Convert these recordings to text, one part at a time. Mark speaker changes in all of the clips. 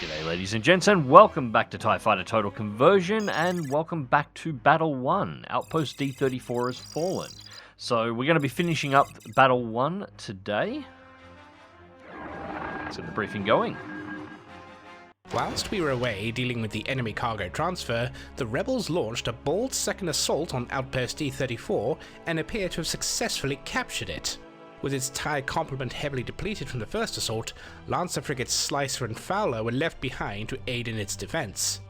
Speaker 1: G'day ladies and gents, and welcome back to TIE Fighter Total Conversion, and welcome back to Battle 1. Outpost D-34 has fallen. So we're going to be finishing up Battle 1 today. Let's get the briefing going.
Speaker 2: Whilst we were away dealing with the enemy cargo transfer, the rebels launched a bold second assault on Outpost D-34 and appear to have successfully captured it. With its TIE complement heavily depleted from the first assault, Lancer frigates Slicer and Fowler were left behind to aid in its defense.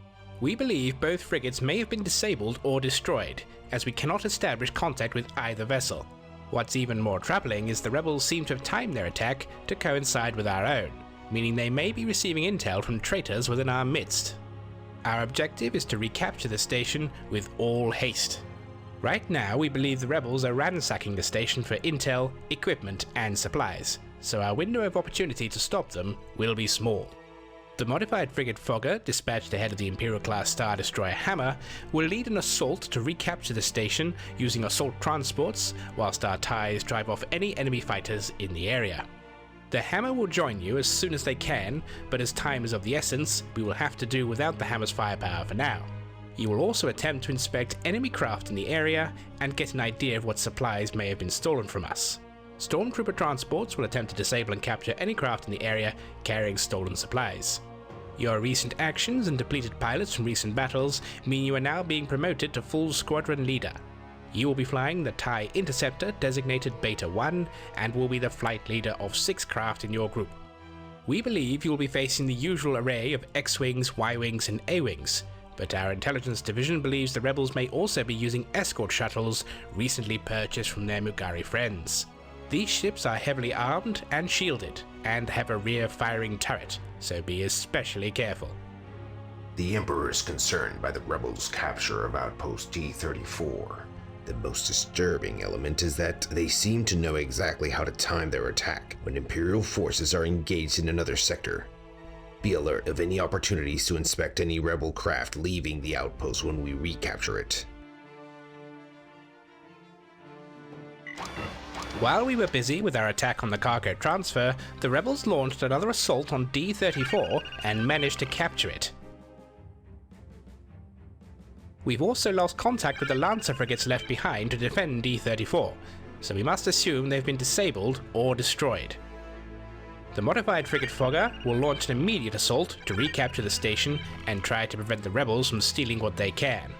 Speaker 2: We believe both frigates may have been disabled or destroyed, as we cannot establish contact with either vessel. What's even more troubling is the rebels seem to have timed their attack to coincide with our own, meaning they may be receiving intel from traitors within our midst. Our objective is to recapture the station with all haste. Right now, we believe the rebels are ransacking the station for intel, equipment, and supplies, so our window of opportunity to stop them will be small. The modified frigate Fogger, dispatched ahead of the Imperial-class Star Destroyer Hammer, will lead an assault to recapture the station using assault transports, whilst our TIEs drive off any enemy fighters in the area. The Hammer will join you as soon as they can, but as time is of the essence, we will have to do without the Hammer's firepower for now. You will also attempt to inspect enemy craft in the area and get an idea of what supplies may have been stolen from us. Stormtrooper transports will attempt to disable and capture any craft in the area carrying stolen supplies. Your recent actions and depleted pilots from recent battles mean you are now being promoted to full squadron leader. You will be flying the TIE Interceptor designated Beta 1 and will be the flight leader of 6 craft in your group. We believe you will be facing the usual array of X-Wings, Y-Wings and A-Wings, but our intelligence division believes the rebels may also be using escort shuttles recently purchased from their Mugari friends. These ships are heavily armed and shielded, and have a rear-firing turret, so be especially careful.
Speaker 3: The Emperor is concerned by the rebels' capture of Outpost D-34. The most disturbing element is that they seem to know exactly how to time their attack when Imperial forces are engaged in another sector. Be alert of any opportunities to inspect any rebel craft leaving the outpost when we recapture it.
Speaker 2: While we were busy with our attack on the cargo transfer, the rebels launched another assault on D-34 and managed to capture it. We've also lost contact with the Lancer frigates left behind to defend D-34, so we must assume they've been disabled or destroyed. The modified frigate Fogger will launch an immediate assault to recapture the station and try to prevent the rebels from stealing what they can.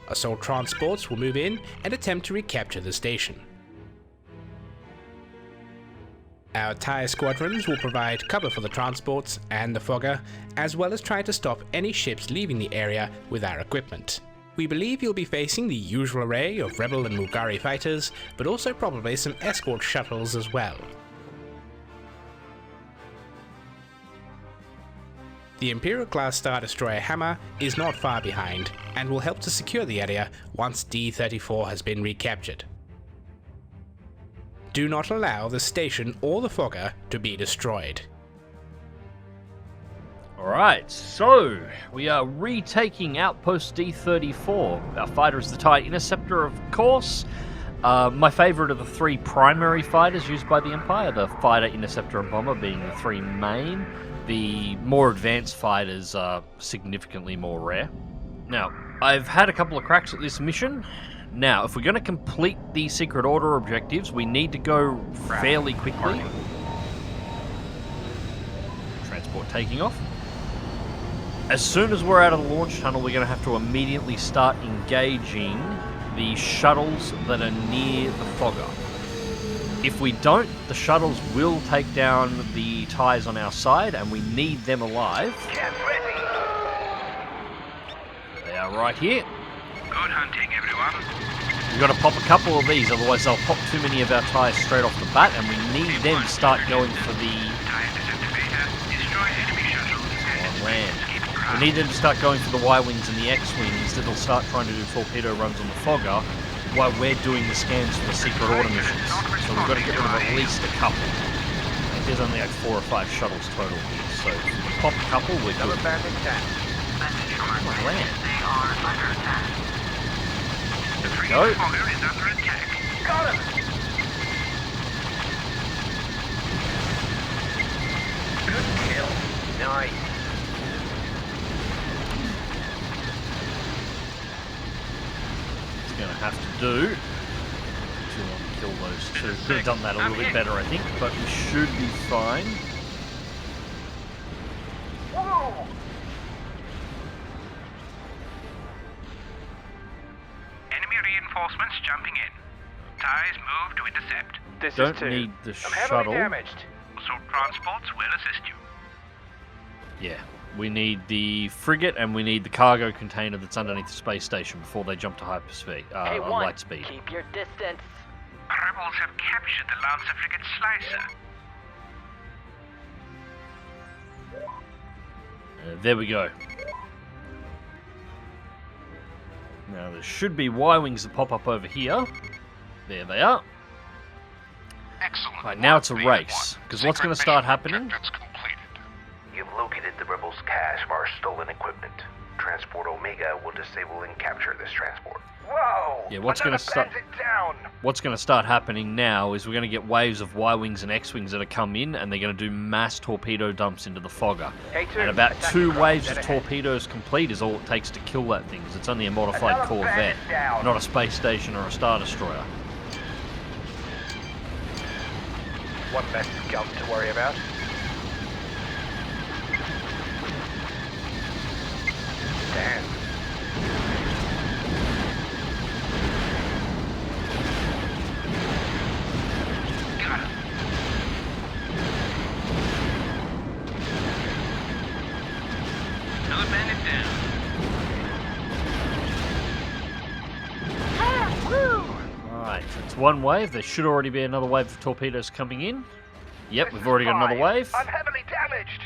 Speaker 2: Assault transports will move in and attempt to recapture the station. Our TIE squadrons will provide cover for the transports and the Fogger, as well as try to stop any ships leaving the area with our equipment. We believe you'll be facing the usual array of Rebel and Mugari fighters, but also probably some escort shuttles as well. The Imperial-class Star Destroyer Hammer is not far behind, and will help to secure the area once D-34 has been recaptured. Do not allow the station or the Fogger to be destroyed.
Speaker 1: Alright, so we are retaking Outpost D-34. Our fighter is the TIE Interceptor, of course. My favourite of the 3 primary fighters used by the Empire, the Fighter, Interceptor and Bomber being the 3 main. The more advanced fighters are significantly more rare. Now, I've had a couple of cracks at this mission. Now, if we're going to complete the Secret Order objectives, we need to go fairly quickly. Transport taking off. As soon as we're out of the launch tunnel, we're going to have to immediately start engaging the shuttles that are near the Fogger. If we don't, the shuttles will take down the TIEs on our side, and we need them alive.
Speaker 4: Get ready.
Speaker 1: They are right here.
Speaker 4: Good hunting, everyone.
Speaker 1: We've got to pop a couple of these, otherwise they'll pop too many of our TIEs straight off the bat, and we need them to start going for the... on land. We need them to start going for the Y-Wings and the X-Wings that'll start trying to do torpedo runs on the Fogger while we're doing the scans for the Secret Order missions. So we've got to get rid of at least a couple. I think there's only like 4 or 5 shuttles total here, so if we can pop a couple, we're good. Come on, land.
Speaker 4: The frigate
Speaker 1: Go.
Speaker 4: Fogger is under attack. Got him. Good kill. Nice.
Speaker 1: It's going to have to do. Too long to kill those two. Could have done that a little bit better, I think, but we should be fine.
Speaker 4: Whoa! Enemy reinforcements jumping in. Ties move to intercept.
Speaker 5: This
Speaker 1: Don't
Speaker 5: is 2.
Speaker 1: need the
Speaker 5: I'm heavily
Speaker 1: shuttle.
Speaker 5: damaged.
Speaker 4: Assault transports will assist you.
Speaker 1: Yeah, we need the frigate and we need the cargo container that's underneath the space station before they jump to hyperspeed, on light speed.
Speaker 6: Keep your distance.
Speaker 4: Rebels have captured the Lancer frigate Slicer.
Speaker 1: There we go. Now there should be Y-wings that pop up over here. There they are.
Speaker 4: Excellent.
Speaker 1: Right, now it's a race, because what's going to start happening?
Speaker 3: You've located the rebels' cache of our stolen equipment. Transport Omega will disable and capture this transport.
Speaker 5: Whoa!
Speaker 1: Yeah, what's going to start?
Speaker 5: Down.
Speaker 1: What's going to start happening now is we're going to get waves of Y-wings and X-wings that have come in, and they're going to do mass torpedo dumps into the fogger.
Speaker 5: A2,
Speaker 1: And about
Speaker 5: attacking
Speaker 1: 2
Speaker 5: craft
Speaker 1: waves
Speaker 5: dead
Speaker 1: of
Speaker 5: ahead.
Speaker 1: torpedoes complete is all it takes to kill that thing, 'cause it's only a modified
Speaker 5: Another
Speaker 1: Corvette,
Speaker 5: bandit down.
Speaker 1: not a space station or a Star Destroyer.
Speaker 5: One less scum to worry about. Damn.
Speaker 4: Got him. Another bandit down.
Speaker 1: Alright, so it's one wave. There should already be another wave of torpedoes coming in. Yep, we've already got another wave.
Speaker 5: I'm heavily damaged.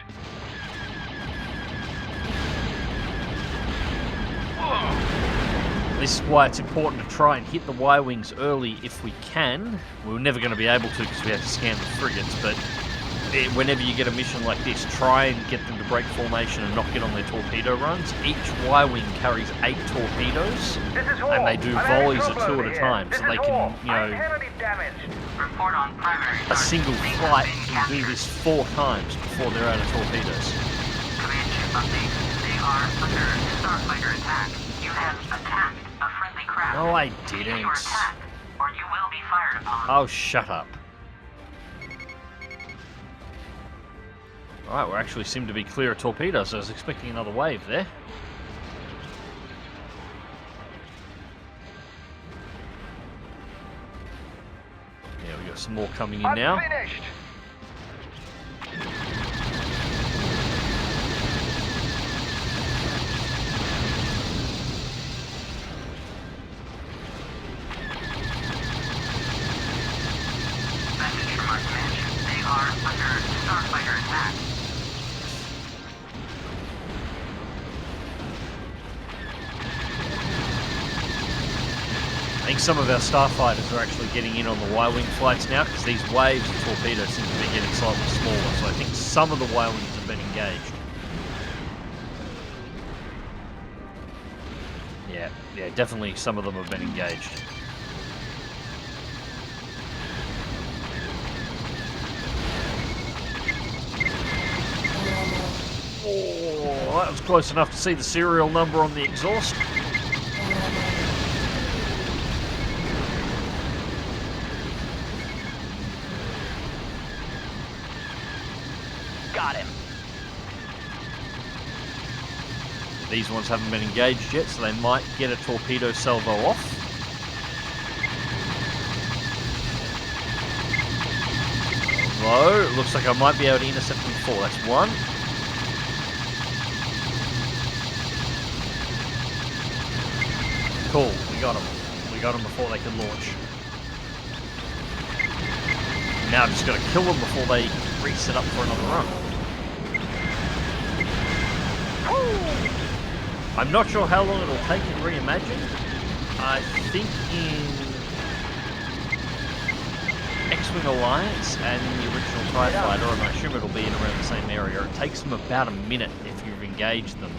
Speaker 1: This is why it's important to try and hit the Y-wings early if we can. We're never going to be able to because we have to scan the frigates, but whenever you get a mission like this, try and get them to break formation and not get on their torpedo runs. Each Y-wing carries 8 torpedoes,
Speaker 5: This is Hall.
Speaker 1: and they do
Speaker 5: I'm having
Speaker 1: volleys of
Speaker 5: trouble
Speaker 1: 2
Speaker 5: over
Speaker 1: at a
Speaker 5: here.
Speaker 1: time,
Speaker 5: This
Speaker 1: so
Speaker 5: is
Speaker 1: they
Speaker 5: Hall.
Speaker 1: can, you
Speaker 5: I'm
Speaker 1: know,
Speaker 5: heavily damaged.
Speaker 4: Report on primary
Speaker 1: a
Speaker 4: target.
Speaker 1: single
Speaker 4: They have
Speaker 1: flight
Speaker 4: been
Speaker 1: can do
Speaker 4: captured.
Speaker 1: this 4 times before they're out of torpedoes.
Speaker 4: Command ship update. They are under starfighter attack. You have attacked a friendly craft.
Speaker 1: No, I
Speaker 4: Cease
Speaker 1: didn't.
Speaker 4: your attack, or you will be fired upon.
Speaker 1: Oh, shut up. Alright, we actually seem to be clear of torpedoes, so I was expecting another wave there. Yeah, we got some more coming in now.
Speaker 5: I'm finished.
Speaker 4: Message from our command ship. They are under starfighter attack.
Speaker 1: I think some of our starfighters are actually getting in on the Y-wing flights now because these waves of torpedoes seem to be getting slightly smaller, so I think some of the Y-wings have been engaged. Yeah, definitely some of them have been engaged. Oh, that was close enough to see the serial number on the exhaust.
Speaker 6: Got him.
Speaker 1: These ones haven't been engaged yet, so they might get a torpedo salvo off. Although, it looks like I might be able to intercept them before. That's one. Cool, we got them. We got them before they could launch. Now I've just got to kill them before they reset up for another run. I'm not sure how long it'll take in Reimagined. I think in X-Wing Alliance and in the original TIE Fighter, and I assume it'll be in around the same area, it takes them about a minute if you've engaged them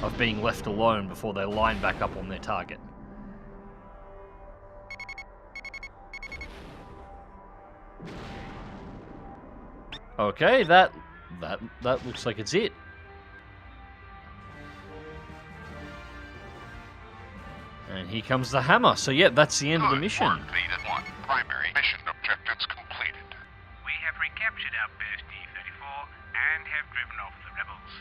Speaker 1: of being left alone before they line back up on their target. Okay, that that looks like it's it. And here comes the hammer. So yeah, that's the end of the mission.
Speaker 7: Fleet-1, primary mission objectives completed.
Speaker 8: We have recaptured Outpost D-34 and have driven off the rebels.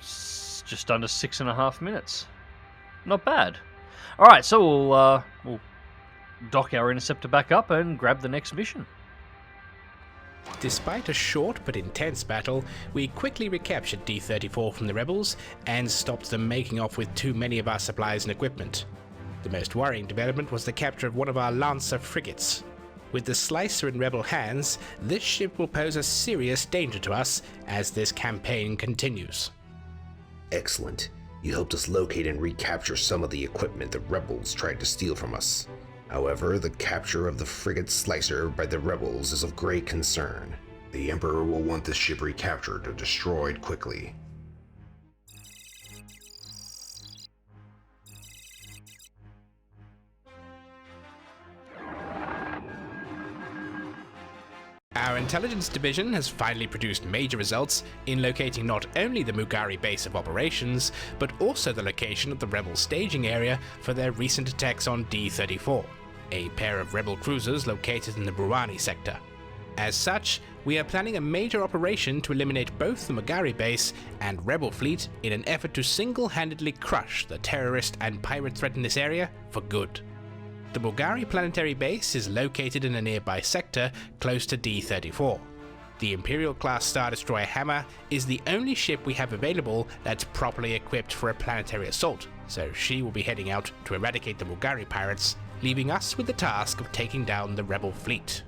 Speaker 1: It's just under 6.5 minutes. Not bad. All right, so we'll dock our interceptor back up and grab the next mission.
Speaker 2: Despite a short but intense battle, we quickly recaptured D-34 from the rebels and stopped them making off with too many of our supplies and equipment. The most worrying development was the capture of one of our Lancer frigates. With the Slicer in rebel hands, this ship will pose a serious danger to us as this campaign continues.
Speaker 3: Excellent. You helped us locate and recapture some of the equipment the rebels tried to steal from us. However, the capture of the frigate Slicer by the rebels is of great concern. The Emperor will want this ship recaptured or destroyed quickly.
Speaker 2: Our intelligence division has finally produced major results in locating not only the Mugari base of operations, but also the location of the rebel staging area for their recent attacks on D-34, a pair of rebel cruisers located in the Buruani sector. As such, we are planning a major operation to eliminate both the Mugari base and rebel fleet in an effort to single-handedly crush the terrorist and pirate threat in this area for good. The Mugari planetary base is located in a nearby sector close to D-34. The Imperial-class Star Destroyer Hammer is the only ship we have available that's properly equipped for a planetary assault, so she will be heading out to eradicate the Mugari pirates, leaving us with the task of taking down the rebel fleet.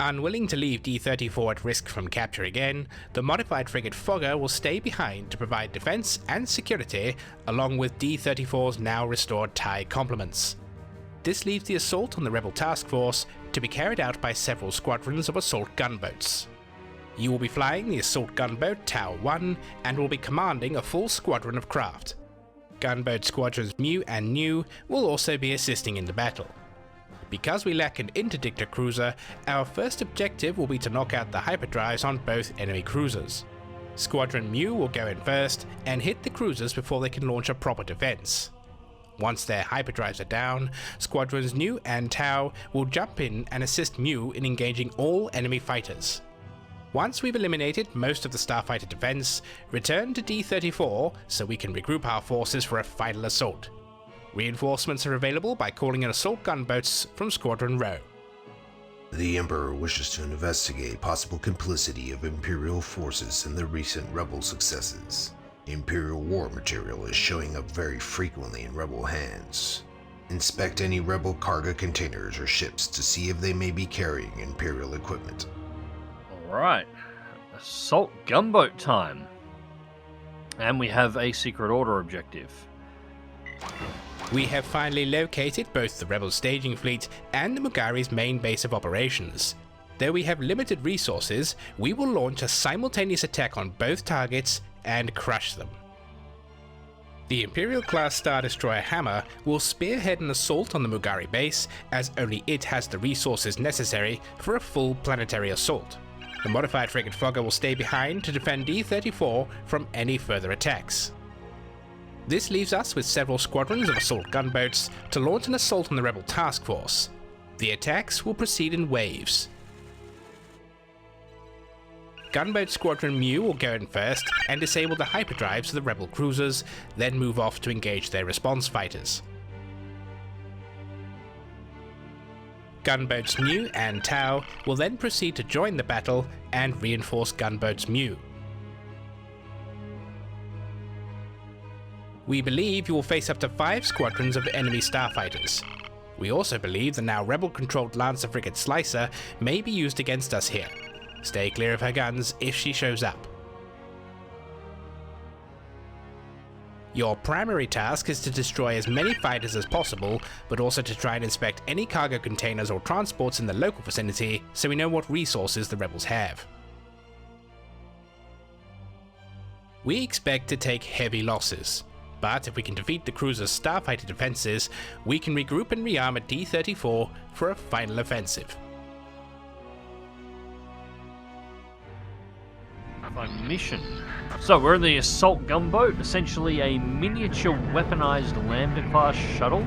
Speaker 2: Unwilling to leave D-34 at risk from capture again, the modified frigate Fogger will stay behind to provide defense and security along with D-34's now restored TIE complements. This leaves the assault on the rebel task force to be carried out by several squadrons of assault gunboats. You will be flying the assault gunboat Tau 1 and will be commanding a full squadron of craft. Gunboat squadrons Mu and Nu will also be assisting in the battle. Because we lack an interdictor cruiser, our first objective will be to knock out the hyperdrives on both enemy cruisers. Squadron Mu will go in first and hit the cruisers before they can launch a proper defense. Once their hyperdrives are down, Squadrons Nu and Tau will jump in and assist Mu in engaging all enemy fighters. Once we've eliminated most of the starfighter defense, return to D-34 so we can regroup our forces for a final assault. Reinforcements are available by calling in assault gunboats from Squadron Rho.
Speaker 3: The Emperor wishes to investigate possible complicity of Imperial forces in the recent rebel successes. Imperial war material is showing up very frequently in rebel hands. Inspect any rebel cargo containers or ships to see if they may be carrying Imperial equipment.
Speaker 1: Alright, assault gunboat time. And we have a secret order objective.
Speaker 2: We have finally located both the rebel staging fleet and the Mugari's main base of operations. Though we have limited resources, we will launch a simultaneous attack on both targets and crush them. The Imperial-class Star Destroyer Hammer will spearhead an assault on the Mugari base, as only it has the resources necessary for a full planetary assault. The modified frigate Fogger will stay behind to defend D-34 from any further attacks. This leaves us with several squadrons of assault gunboats to launch an assault on the rebel task force. The attacks will proceed in waves. Gunboat Squadron Mu will go in first and disable the hyperdrives of the rebel cruisers, then move off to engage their response fighters. Gunboats Mu and Tau will then proceed to join the battle and reinforce gunboats Mu. We believe you will face up to 5 squadrons of enemy starfighters. We also believe the now rebel-controlled Lancer frigate Slicer may be used against us here. Stay clear of her guns if she shows up. Your primary task is to destroy as many fighters as possible, but also to try and inspect any cargo containers or transports in the local vicinity so we know what resources the rebels have. We expect to take heavy losses, but if we can defeat the cruiser's starfighter defenses, we can regroup and rearm at D-34 for a final offensive.
Speaker 1: my mission. So we're in the assault gunboat, essentially a miniature weaponized Lambda-class shuttle.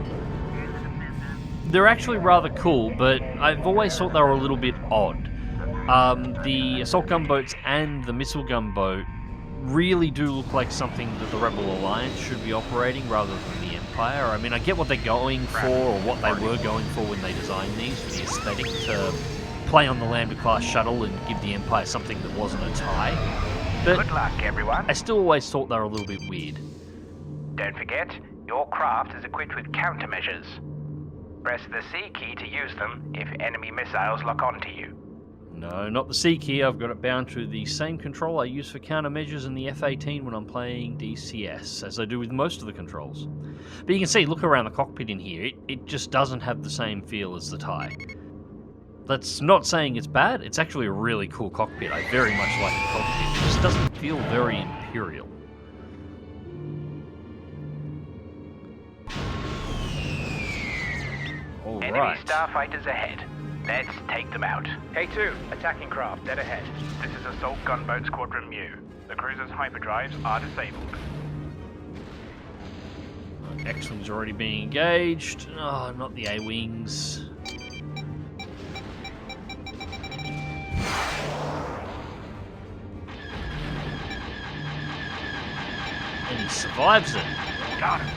Speaker 1: They're actually rather cool, but I've always thought they were a little bit odd. The assault gunboats and the missile gunboat really do look like something that the Rebel Alliance should be operating rather than the Empire. I mean, I get what they're going for, or what they were going for when they designed these, for the aesthetic, to play on the Lambda-class shuttle and give the Empire something that wasn't a tie. But
Speaker 5: Good luck, everyone.
Speaker 1: I still always thought they were a little bit weird.
Speaker 5: Don't forget, your craft is equipped with countermeasures. Press the C key to use them if enemy missiles lock onto you.
Speaker 1: No, not the C key. I've got it bound to the same control I use for countermeasures in the F-18 when I'm playing DCS, as I do with most of the controls. But you can see, look around the cockpit in here, it just doesn't have the same feel as the TIE. That's not saying it's bad, it's actually a really cool cockpit. I very much like the cockpit. It just doesn't feel very Imperial.
Speaker 5: Enemy
Speaker 1: Alright.
Speaker 5: starfighters ahead. Let's take them out. K2, attacking craft, dead ahead. This is Assault Gunboat Squadron Mu. The cruiser's hyperdrives are disabled.
Speaker 1: X-Wing's already being engaged. Oh, not the A-Wings. And he survives it.
Speaker 5: Got him.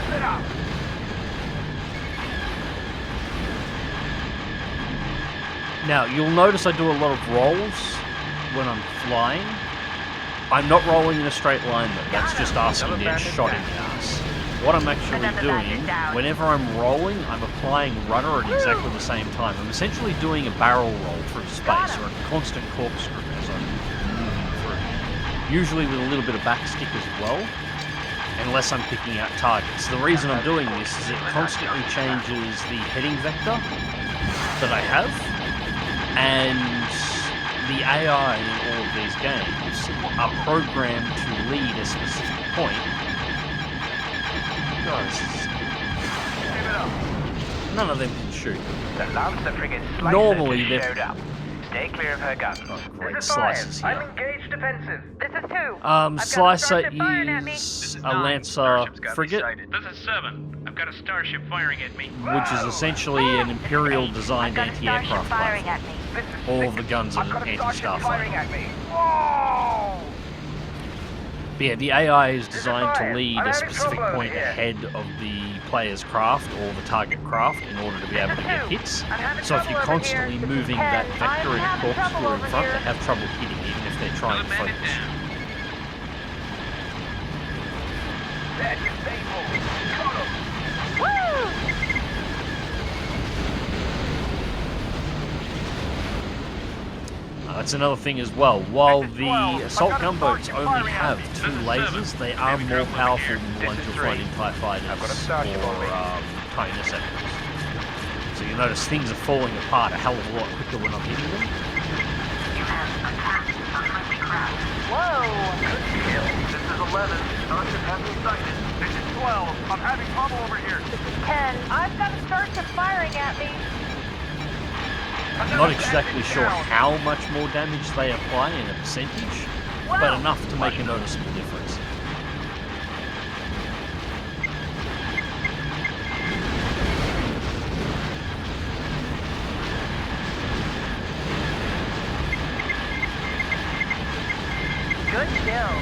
Speaker 5: Split up.
Speaker 1: Now, you'll notice I do a lot of rolls when I'm flying. I'm not rolling in a straight line though, that's just asking to get shot in the ass. What I'm actually doing, whenever I'm rolling, I'm applying rudder at exactly the same time. I'm essentially doing a barrel roll through space, or a constant corkscrew as I'm moving through. Usually with a little bit of backstick as well, unless I'm picking out targets. The reason I'm doing this is it constantly changes the heading vector that I have, and the AI in all of these games are programmed to lead a specific point. None of them can shoot.
Speaker 5: The Lancer frigate Slicer
Speaker 1: Normally,
Speaker 5: just
Speaker 1: they're-
Speaker 5: showed up. Stay clear of her guns.
Speaker 1: Oh, great slices
Speaker 5: I'm
Speaker 1: here.
Speaker 5: engaged defensive.
Speaker 6: This is 2.
Speaker 1: Slicer is a Lancer frigate,
Speaker 8: This is 7. I've got a starship firing at me.
Speaker 1: which is essentially an Imperial-designed anti-aircraft
Speaker 6: firing
Speaker 1: platform.
Speaker 6: at me.
Speaker 5: This is
Speaker 1: All of
Speaker 5: sick.
Speaker 1: the guns are
Speaker 5: I've got a starship firing
Speaker 1: anti-starfighter.
Speaker 5: at me. Whoa!
Speaker 1: But yeah, the AI is designed to lead a specific point ahead of the player's craft or the target craft in order to be able to get hits. So if you're constantly moving that vector in a corkscrew in front, they have trouble hitting even if they're trying to
Speaker 8: Bandit
Speaker 1: focus.
Speaker 8: down.
Speaker 5: They're disabled. Got 'em.
Speaker 1: That's another thing as well. While the assault gunboats only have 2 lasers, they are more powerful than the ones you'll find in TIE fighters
Speaker 5: I've got a starship on me.
Speaker 1: or TIE interceptors. So you notice things are falling apart a hell of a lot quicker when I'm hitting them.
Speaker 4: You have attacked a friendly craft.
Speaker 6: Whoa!
Speaker 5: This is 11. Starship has been sighted. This is 12. I'm having trouble over here.
Speaker 6: This is 10. I've got a starship firing at me.
Speaker 1: I'm not exactly sure how much more damage they apply in a percentage, but enough to make a noticeable difference.
Speaker 6: Good kill.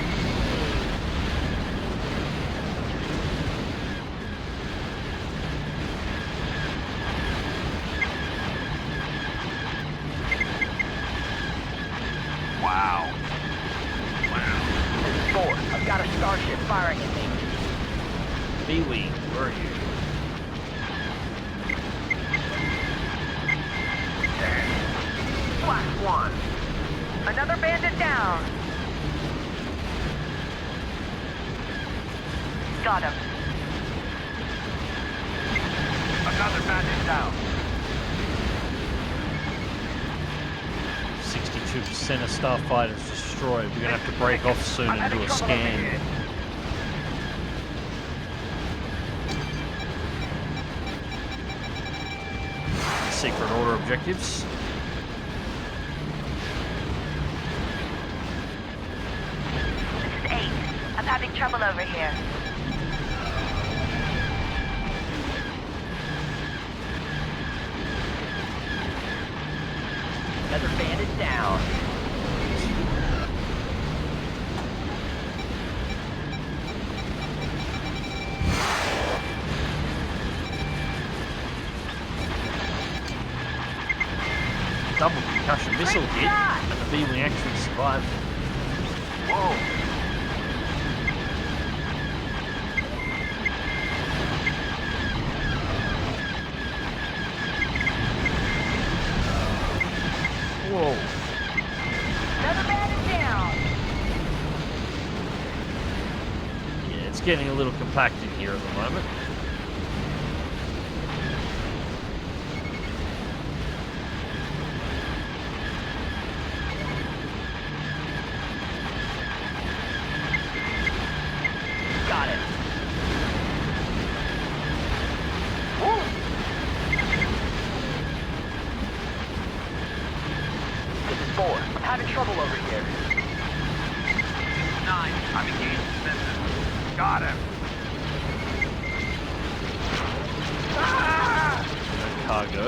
Speaker 5: Wow. This is 4. I've got a starship firing at me.
Speaker 1: B-Wing, where are you?
Speaker 6: Flash 1. Another bandit down. Got him.
Speaker 5: Another bandit down.
Speaker 1: 62% of starfighters destroyed. We're going to have to break off soon
Speaker 5: I'm
Speaker 1: and do
Speaker 5: having
Speaker 1: a
Speaker 5: trouble over
Speaker 1: scan.
Speaker 5: here.
Speaker 1: Secret order objectives.
Speaker 6: having trouble over here.
Speaker 4: Another bandit down.
Speaker 1: Double concussion missile hit, and the B-wing actually survived.
Speaker 4: Whoa.
Speaker 1: Whoa.
Speaker 6: Another bandit down.
Speaker 1: Yeah, it's getting a little compacted here at the moment.
Speaker 4: Got it. This is 4. I'm having trouble over here. 9. I'm engaged defensive. Got him.
Speaker 1: Cargo.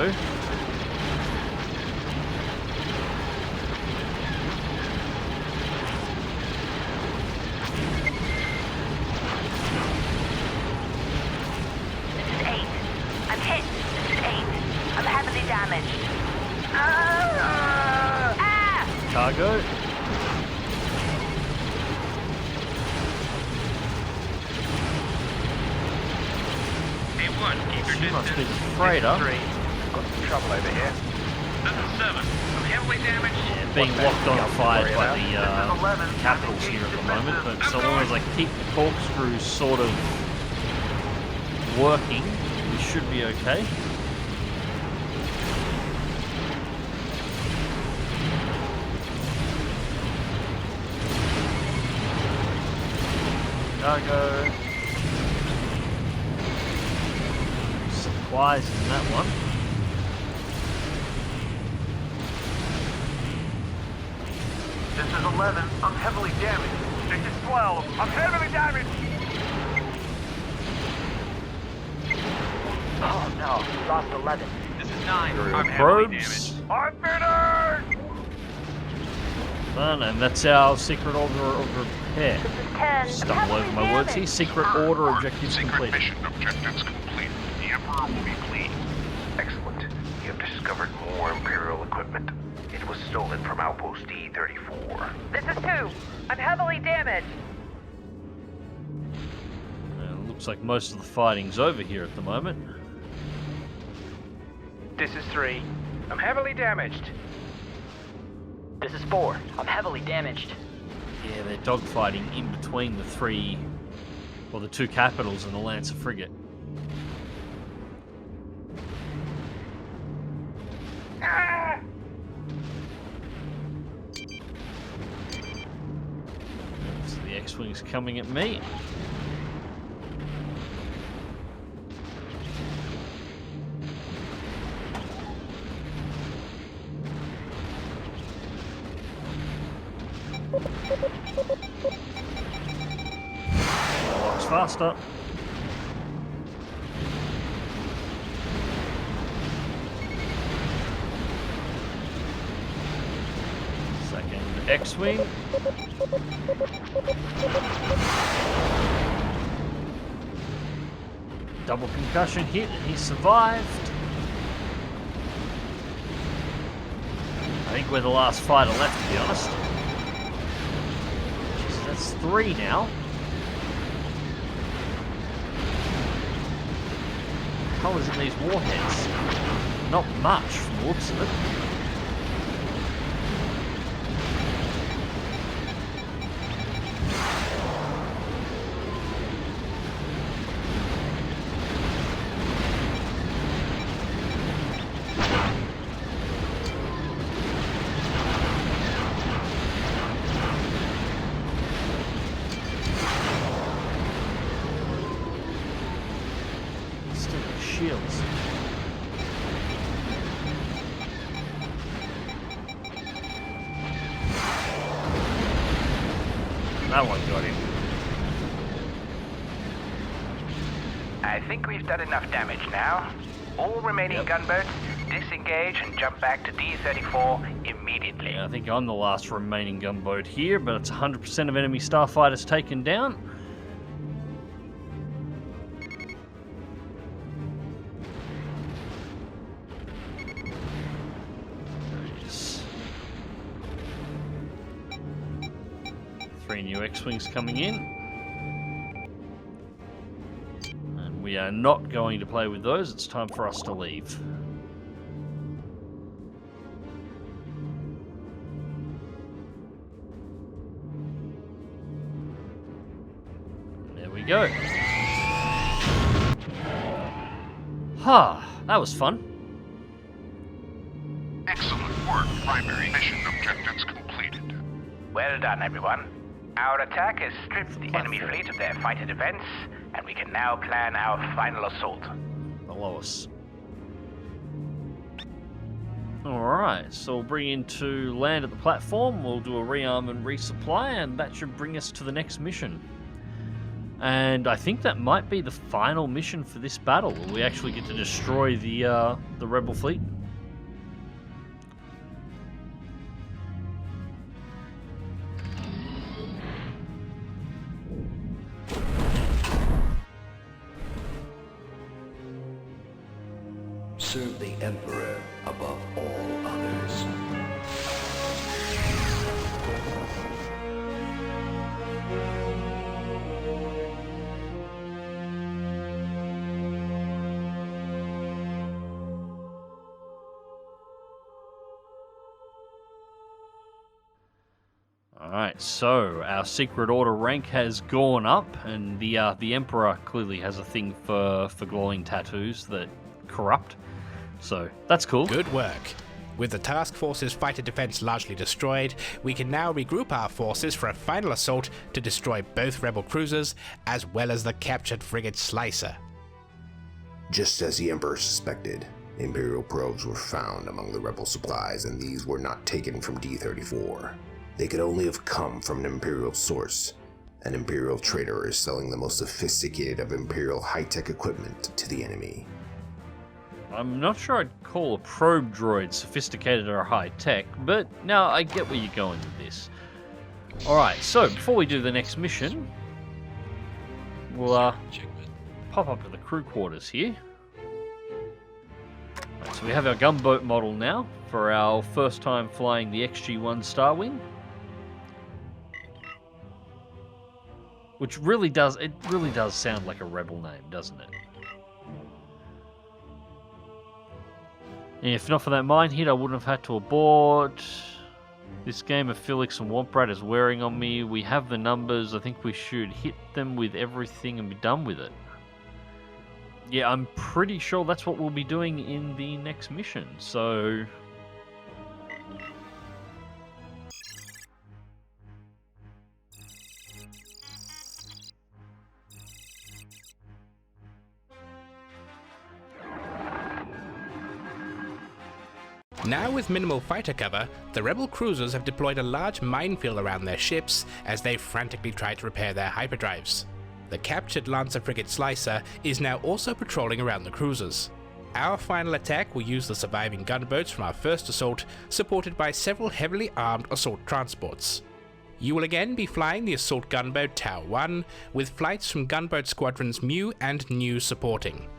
Speaker 6: This is 8. I'm hit. This is 8. I'm heavily damaged. Ah!
Speaker 1: Cargo.
Speaker 8: A1, keep your
Speaker 1: She must be
Speaker 8: distance.
Speaker 1: the freighter.
Speaker 5: 3. Got some trouble over here.
Speaker 8: This is 7. I'm heavily damaged.
Speaker 1: Yeah, being locked on fire by the capitals here at the moment, but so long as I keep the corkscrews sort of working, we should be okay. Cargo. Supplies in that one.
Speaker 5: This is 11. I'm heavily damaged. This is 12. I'm heavily damaged.
Speaker 4: Oh no, lost 11.
Speaker 8: This is 9.
Speaker 1: Aerial
Speaker 8: I'm heavily damaged.
Speaker 1: probes.
Speaker 5: I'm finished.
Speaker 1: Done, and that's our secret order of repair.
Speaker 6: This is 10.
Speaker 1: Stumble over my words here. Secret order objectives
Speaker 7: Secret
Speaker 1: complete.
Speaker 7: mission objectives complete. The Emperor will be clean.
Speaker 3: Excellent. You have discovered more Imperial equipment. It was stolen from Outpost D-34.
Speaker 6: This is 2. I'm heavily damaged.
Speaker 1: It looks like most of the fighting's over here at the moment.
Speaker 5: This is 3. I'm heavily damaged.
Speaker 4: This is 4. I'm heavily damaged.
Speaker 1: Yeah, they're dogfighting in between the three, or the two capitals and the Lancer frigate. So the X-Wing's coming at me. Locks faster. Second X-Wing. Double concussion hit and he survived. I think we're the last fighter left, to be honest. Jeez, that's 3 now. Colours in these warheads. Not much from the looks of it. Still got shields. That one got him.
Speaker 5: I think we've done enough damage now. All remaining gunboats, disengage and jump back to D-34 immediately.
Speaker 1: Yeah, I think I'm the last remaining gunboat here, but it's 100% of enemy starfighters taken down. Nice. 3 new X-Wings coming in. We are not going to play with those. It's time for us to leave. There we go. That was fun.
Speaker 7: Excellent work. Primary mission objectives completed.
Speaker 5: Well done, everyone. Our attack has stripped the enemy fleet of their fighter defense, and we can now plan our final assault.
Speaker 1: Below us. Alright, so we'll bring into land at the platform, we'll do a rearm and resupply, and that should bring us to the next mission. And I think that might be the final mission for this battle, where we actually get to destroy the rebel fleet.
Speaker 9: Serve the Emperor above all others.
Speaker 1: Alright, so our secret order rank has gone up, and the Emperor clearly has a thing for glowing tattoos that corrupt. So, that's cool.
Speaker 2: Good work. With the task force's fighter defense largely destroyed, we can now regroup our forces for a final assault to destroy both rebel cruisers, as well as the captured frigate Slicer.
Speaker 3: Just as the Emperor suspected, Imperial probes were found among the rebel supplies, and these were not taken from D-34. They could only have come from an Imperial source. An Imperial trader is selling the most sophisticated of Imperial high-tech equipment to the enemy.
Speaker 1: I'm not sure I'd call a probe droid sophisticated or high-tech, but now I get where you're going with this. Alright, so before we do the next mission, we'll pop up to the crew quarters here. Right, so we have our gunboat model now for our first time flying the XG-1 Starwing. Which really does sound like a rebel name, doesn't it? And if not for that mine hit, I wouldn't have had to abort. This game of Felix and Womprat is wearing on me. We have the numbers. I think we should hit them with everything and be done with it. Yeah, I'm pretty sure that's what we'll be doing in the next mission, so...
Speaker 2: Now with minimal fighter cover, the rebel cruisers have deployed a large minefield around their ships as they frantically try to repair their hyperdrives. The captured Lancer frigate Slicer is now also patrolling around the cruisers. Our final attack will use the surviving gunboats from our first assault, supported by several heavily armed assault transports. You will again be flying the assault gunboat Tower 1, with flights from gunboat squadrons Mu and Nu supporting.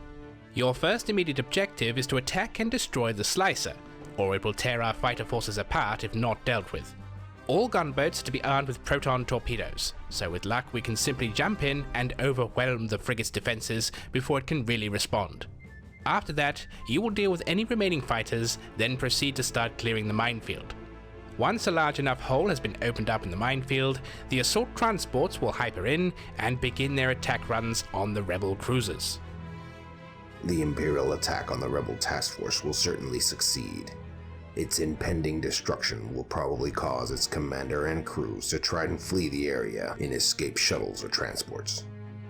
Speaker 2: Your first immediate objective is to attack and destroy the Slicer, or it will tear our fighter forces apart if not dealt with. All gunboats are to be armed with proton torpedoes, so with luck we can simply jump in and overwhelm the frigate's defenses before it can really respond. After that, you will deal with any remaining fighters, then proceed to start clearing the minefield. Once a large enough hole has been opened up in the minefield, the assault transports will hyper in and begin their attack runs on the rebel cruisers.
Speaker 3: The Imperial attack on the rebel task force will certainly succeed. Its impending destruction will probably cause its commander and crews to try and flee the area in escape shuttles or transports.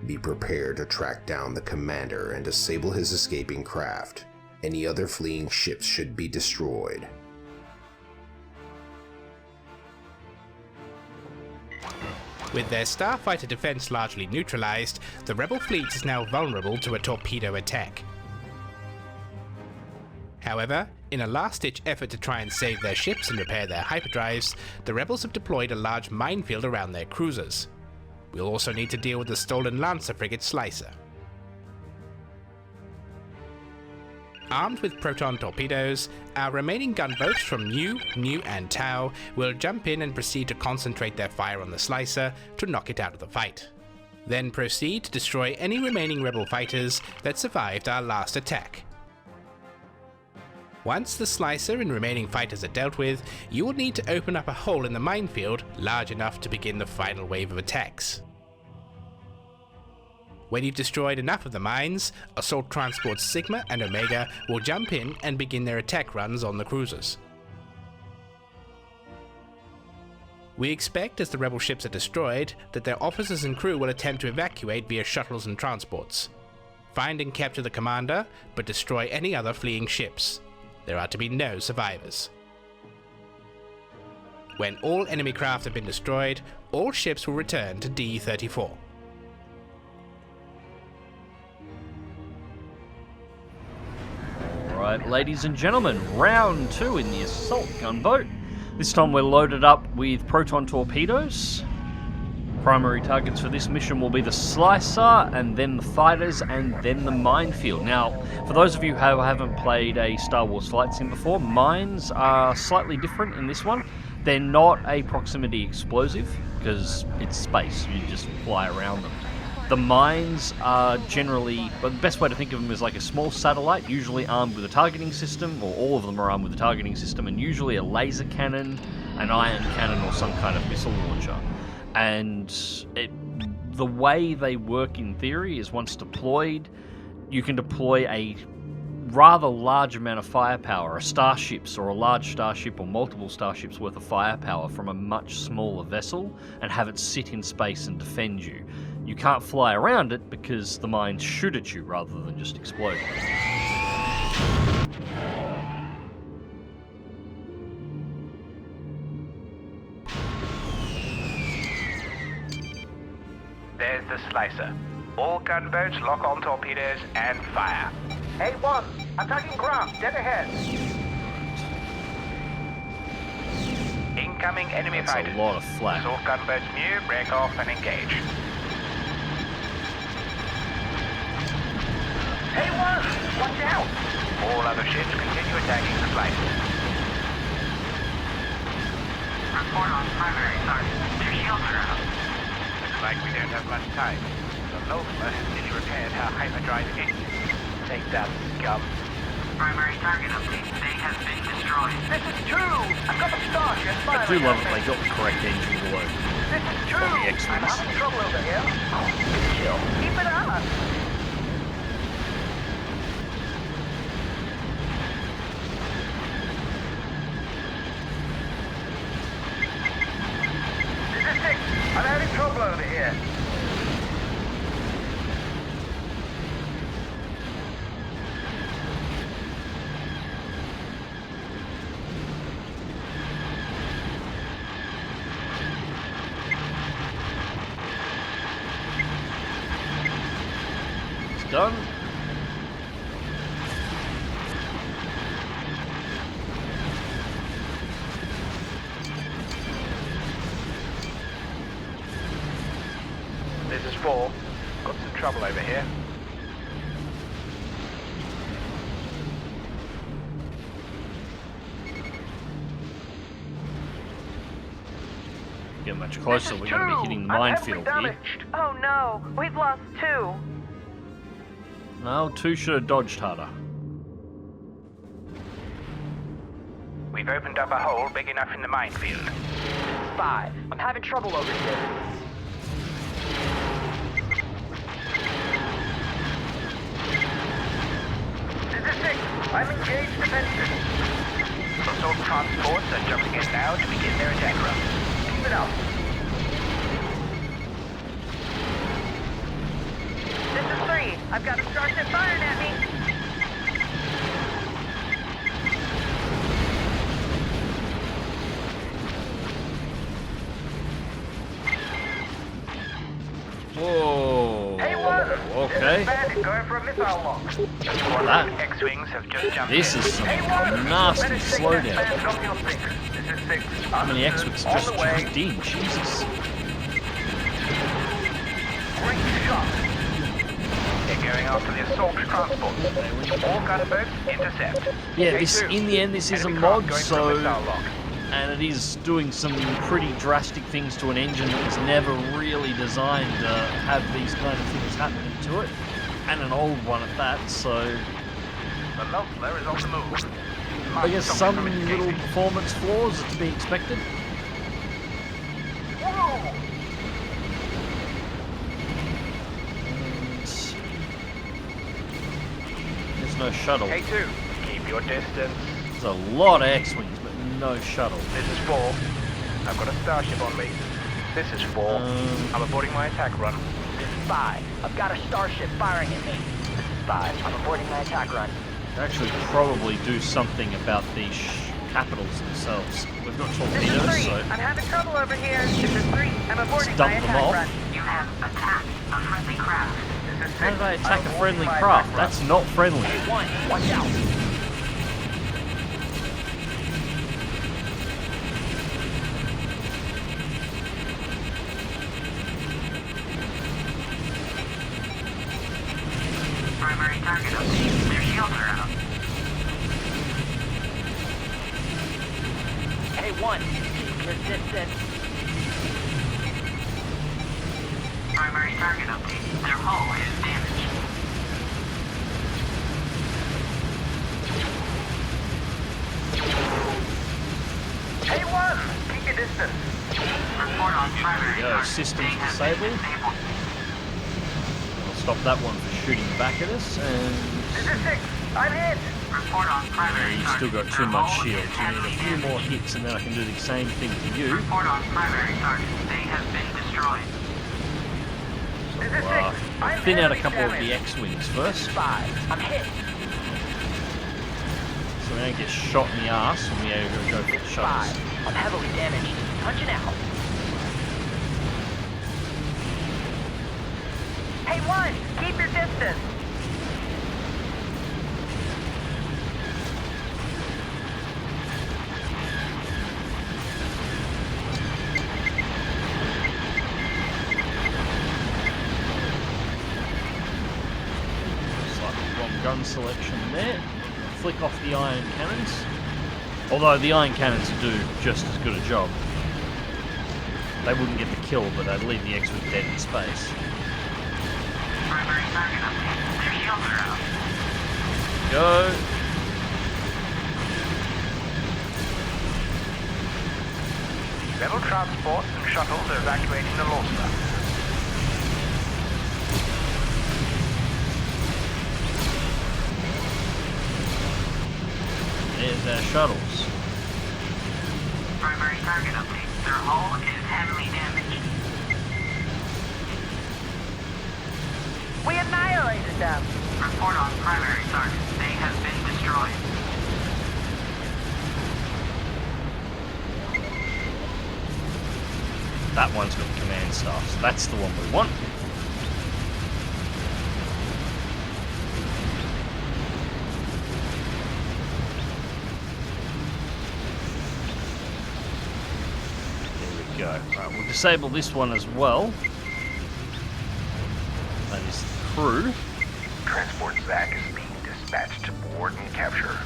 Speaker 3: Be prepared to track down the commander and disable his escaping craft. Any other fleeing ships should be destroyed.
Speaker 2: With their starfighter defense largely neutralized, the Rebel fleet is now vulnerable to a torpedo attack. However, in a last-ditch effort to try and save their ships and repair their hyperdrives, the Rebels have deployed a large minefield around their cruisers. We'll also need to deal with the stolen Lancer frigate Slicer. Armed with proton torpedoes, our remaining gunboats from Mu, and Tau will jump in and proceed to concentrate their fire on the Slicer to knock it out of the fight. Then proceed to destroy any remaining Rebel fighters that survived our last attack. Once the Slicer and remaining fighters are dealt with, you will need to open up a hole in the minefield large enough to begin the final wave of attacks. When you've destroyed enough of the mines, Assault Transports Sigma and Omega will jump in and begin their attack runs on the cruisers. We expect, as the Rebel ships are destroyed, that their officers and crew will attempt to evacuate via shuttles and transports. Find and capture the commander, but destroy any other fleeing ships. There are to be no survivors. When all enemy craft have been destroyed, all ships will return to D-34.
Speaker 1: Alright, ladies and gentlemen, round 2 in the assault gunboat. This time we're loaded up with proton torpedoes. Primary targets for this mission will be the Slicer, and then the fighters, and then the minefield. Now, for those of you who haven't played a Star Wars flight sim before, mines are slightly different in this one. They're not a proximity explosive, because it's space, you just fly around them. The mines are generally, but the best way to think of them is like a small satellite, usually armed with a targeting system, or all of them are armed with a targeting system, and usually a laser cannon, an ion cannon, or some kind of missile launcher. And the way they work in theory is once deployed, you can deploy a rather large amount of firepower, a starship's or a large starship or multiple starships worth of firepower from a much smaller vessel, and have it sit in space and defend you. You can't fly around it because the mines shoot at you rather than just explode.
Speaker 5: There's the Slicer. All gunboats lock on torpedoes and fire. A1, attacking craft, dead ahead. Incoming enemy fighters.
Speaker 1: That's a lot of flak.
Speaker 5: Assault gunboats new, break off and engage. A1, watch out! All other ships continue attacking the Slicer.
Speaker 4: Report on primary target. Their shields are up.
Speaker 5: Looks like we don't have much time. The Logma has nearly repaired her hyperdrive engine. Take that, scum.
Speaker 4: Primary target update. They have been destroyed.
Speaker 5: This is true! I've got the starship
Speaker 1: I do love that they got the correct engine below.
Speaker 5: This is true!
Speaker 1: The
Speaker 5: I'm having trouble over here. Chill. Keep it on! This is 6. I'm having trouble over here.
Speaker 1: Done.
Speaker 5: This is 4. Got some trouble over here.
Speaker 1: Get much closer, we're going to be hitting the minefield here.
Speaker 6: Oh no, we've lost 2.
Speaker 1: No, 2 should have dodged harder.
Speaker 5: We've opened up a hole big enough in the minefield.
Speaker 10: 5. I'm having trouble over here.
Speaker 5: This is 6. I'm engaged defensive. Assault transports are jumping in now to begin their attack run. Keep it up.
Speaker 6: This is 3. I've got a starship firing at me.
Speaker 10: going for a missile lock.
Speaker 1: That.
Speaker 5: X-Wings have just jumped
Speaker 1: This
Speaker 5: in.
Speaker 1: is some nasty slowdown.
Speaker 10: This is 6.
Speaker 1: How many X-Wings just jumped in? Jesus.
Speaker 10: Great shot.
Speaker 5: They're going after the assault transport. All gunboats intercept.
Speaker 1: Yeah, this in the end, this is a
Speaker 5: Enemy
Speaker 1: mod,
Speaker 5: craft going for a
Speaker 1: so
Speaker 5: missile lock.
Speaker 1: and it is doing some pretty drastic things to an engine that was never really designed to have these kind of things happening to it, and an old one at that. So
Speaker 5: The Muffler is on the move.
Speaker 1: I guess some little performance flaws are to be expected.
Speaker 10: Whoa!
Speaker 1: There's no shuttle.
Speaker 5: K2, keep your distance.
Speaker 1: There's a lot of X-Wings, but no shuttle.
Speaker 5: This is 4. I've got a starship on me. This is 4. I'm aborting my attack run.
Speaker 10: This is 5. I've got a starship firing at me. This is 5. I'm aborting my attack run.
Speaker 1: Actually, probably do something about these capitals themselves. We've got torpedoes, so
Speaker 10: I'm having trouble over here. This is 3. I'm aborting
Speaker 1: dump
Speaker 10: my
Speaker 1: them
Speaker 10: attack
Speaker 1: off.
Speaker 10: run.
Speaker 4: You have attacked a friendly craft.
Speaker 10: This is 6.
Speaker 1: How did I attack
Speaker 10: I'm
Speaker 1: a friendly
Speaker 10: aborting my
Speaker 1: craft?
Speaker 10: attack run.
Speaker 1: That's not friendly.
Speaker 10: One, watch out.
Speaker 4: Primary target update. Their shields are out.
Speaker 10: Hey, 1. Keep your distance.
Speaker 4: Primary target update. Their hull is damaged.
Speaker 10: Hey, 1. Keep your distance.
Speaker 4: Report on primary
Speaker 1: go.
Speaker 4: target.
Speaker 1: Systems
Speaker 4: They have been
Speaker 1: disabled.
Speaker 4: disabled.
Speaker 1: I'll stop that one from shooting back at us, and
Speaker 10: This is 6. I'm hit.
Speaker 4: Report on primary
Speaker 1: you've
Speaker 4: target.
Speaker 1: still got too
Speaker 4: Their
Speaker 1: much
Speaker 4: hull
Speaker 1: shield.
Speaker 4: is
Speaker 1: You need a
Speaker 4: heavily
Speaker 1: few more
Speaker 4: damaged.
Speaker 1: hits, and then I can do the same thing to you.
Speaker 4: Report on primary target. They have been destroyed.
Speaker 10: This is 6. I'm
Speaker 1: Thin out a
Speaker 10: heavily
Speaker 1: couple of the
Speaker 10: damaged.
Speaker 1: X-Wings first,
Speaker 10: 5. I'm hit.
Speaker 1: so we don't get shot in the ass when we go for the
Speaker 10: 5.
Speaker 1: shuttles.
Speaker 10: I'm heavily damaged. Punching out. Hey, 1. Keep your distance.
Speaker 1: Slightly wrong gun selection there. Flick off the iron cannons. Although the iron cannons do just as good a job. They wouldn't get the kill, but they'd leave the X-Wing dead in space.
Speaker 4: Primary target update. Their shields are out.
Speaker 1: Go.
Speaker 5: Rebel transports and shuttles are evacuating the launch pad.
Speaker 1: There's our shuttles.
Speaker 4: Primary target update. Their hull is heavily damaged.
Speaker 10: We annihilated them.
Speaker 4: Report on primary target. They have been destroyed.
Speaker 1: That one's got command staff, so that's the one we want. There we go. Right, we'll disable this one as well. That is the crew.
Speaker 5: Transport Zach is being dispatched to board and capture.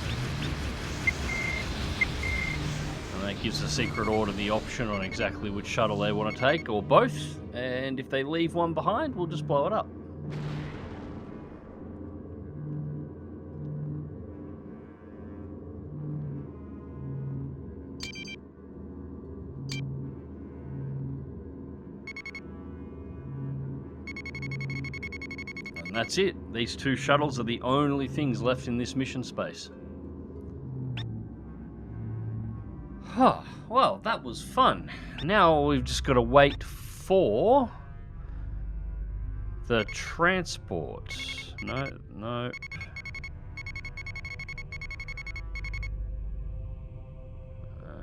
Speaker 1: And that gives the Secret Order the option on exactly which shuttle they want to take, or both. And if they leave one behind, we'll just blow it up. And that's it. These two shuttles are the only things left in this mission space. Huh. Well, that was fun. Now we've just got to wait for the transport. No, no.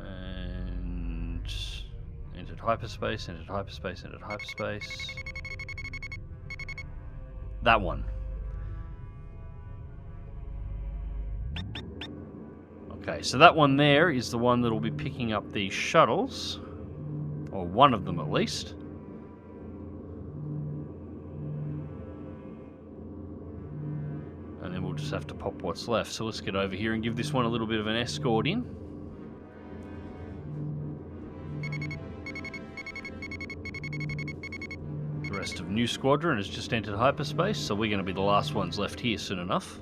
Speaker 1: And entered hyperspace, entered hyperspace, entered hyperspace. That one. Okay, so that one there is the one that will be picking up these shuttles. Or one of them at least. And then we'll just have to pop what's left. So let's get over here and give this one a little bit of an escort in. The rest of New Squadron has just entered hyperspace, so we're going to be the last ones left here soon enough.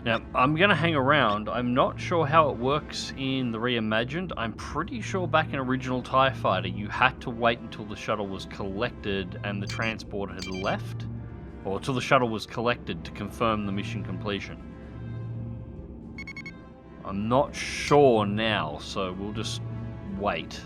Speaker 1: Now, I'm going to hang around. I'm not sure how it works in the Reimagined. I'm pretty sure back in original TIE Fighter, you had to wait until the shuttle was collected and the transport had left. Or until the shuttle was collected to confirm the mission completion. I'm not sure now, so we'll just wait.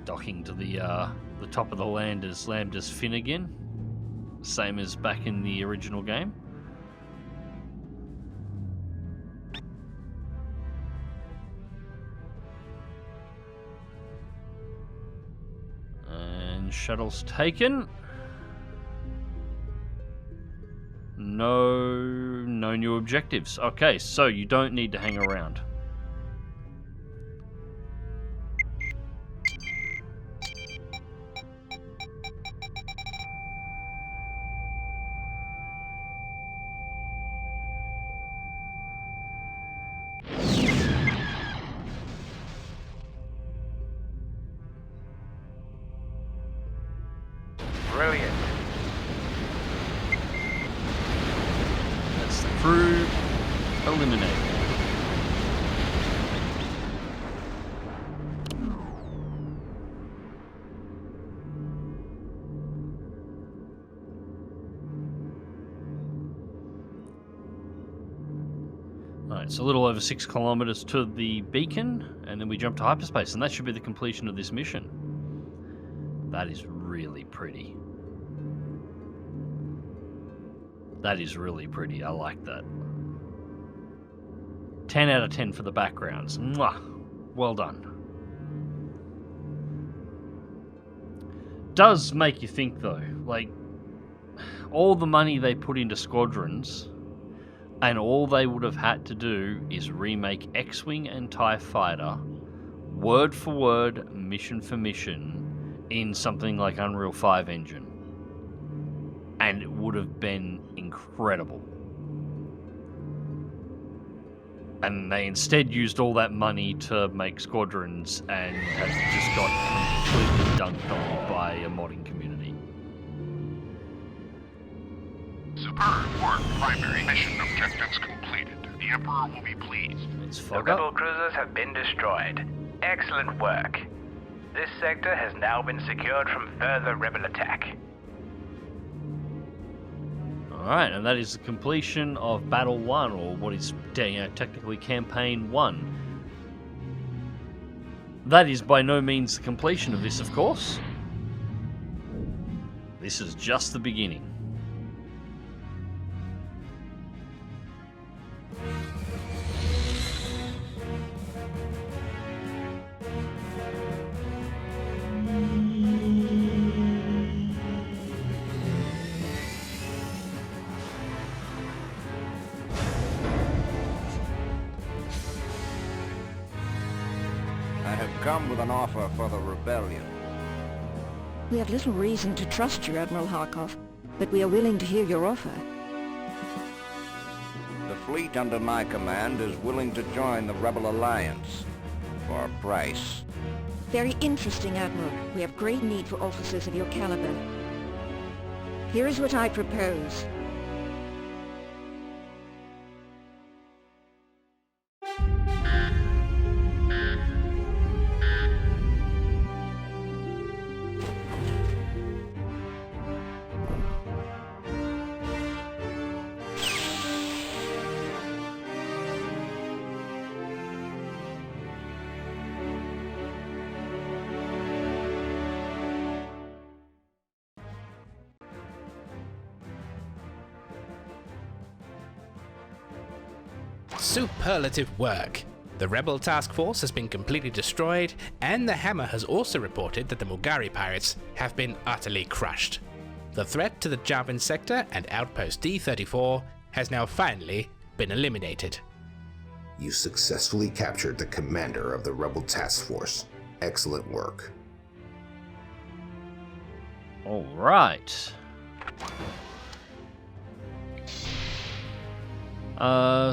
Speaker 1: Docking to the top of the Lambda's fin again, same as back in the original game. And shuttle's taken. No new objectives. Okay, so you don't need to hang around.
Speaker 5: Brilliant.
Speaker 1: That's the crew eliminated. Alright, it's a little over 6 kilometers to the beacon, and then we jump to hyperspace, and that should be the completion of this mission. That is really pretty. That is really pretty. I like that. 10 out of 10 for the backgrounds. Mwah! Well done. Does make you think though, like, all the money they put into Squadrons, and all they would have had to do is remake X-Wing and TIE Fighter, word for word, mission for mission, in something like Unreal 5 engine. And it would have been incredible. And they instead used all that money to make Squadrons and have just got completely dunked on by a modding community.
Speaker 7: Superb work, primary mission objectives completed. The Emperor will be pleased.
Speaker 1: It's
Speaker 5: The rebel cruisers have been destroyed. Excellent work. This sector has now been secured from further rebel attack.
Speaker 1: Alright, and that is the completion of Battle 1, or what is technically Campaign 1. That is by no means the completion of this, of course. This is just the beginning.
Speaker 11: Come with an offer for the rebellion.
Speaker 12: We have little reason to trust you, Admiral Harkov, but we are willing to hear your offer.
Speaker 11: The fleet under my command is willing to join the Rebel Alliance for a price.
Speaker 12: Very interesting, Admiral. We have great need for officers of your caliber. Here is what I propose.
Speaker 2: Superlative work! The rebel task force has been completely destroyed, and the Hammer has also reported that the Mulgari pirates have been utterly crushed. The threat to the Javin sector and Outpost D-34 has now finally been eliminated.
Speaker 3: You successfully captured the commander of the rebel task force. Excellent work.
Speaker 1: All right.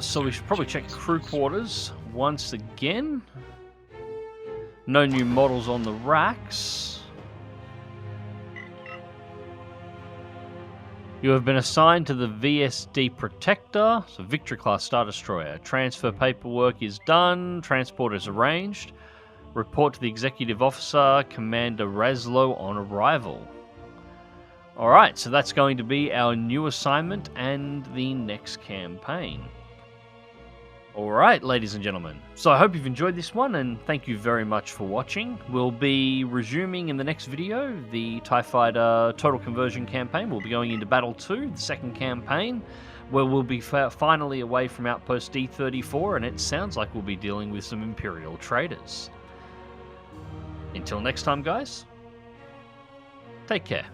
Speaker 1: So we should probably check crew quarters once again. No new models on the racks. You have been assigned to the VSD Protector, so Victory Class Star Destroyer. Transfer paperwork is done. Transport is arranged. Report to the Executive Officer, Commander Raslo, on arrival. Alright, so that's going to be our new assignment and the next campaign. Alright, ladies and gentlemen. So I hope you've enjoyed this one, and thank you very much for watching. We'll be resuming in the next video the TIE Fighter Total Conversion campaign. We'll be going into Battle 2, the second campaign, where we'll be finally away from Outpost D-34, and it sounds like we'll be dealing with some Imperial traders. Until next time, guys, take care.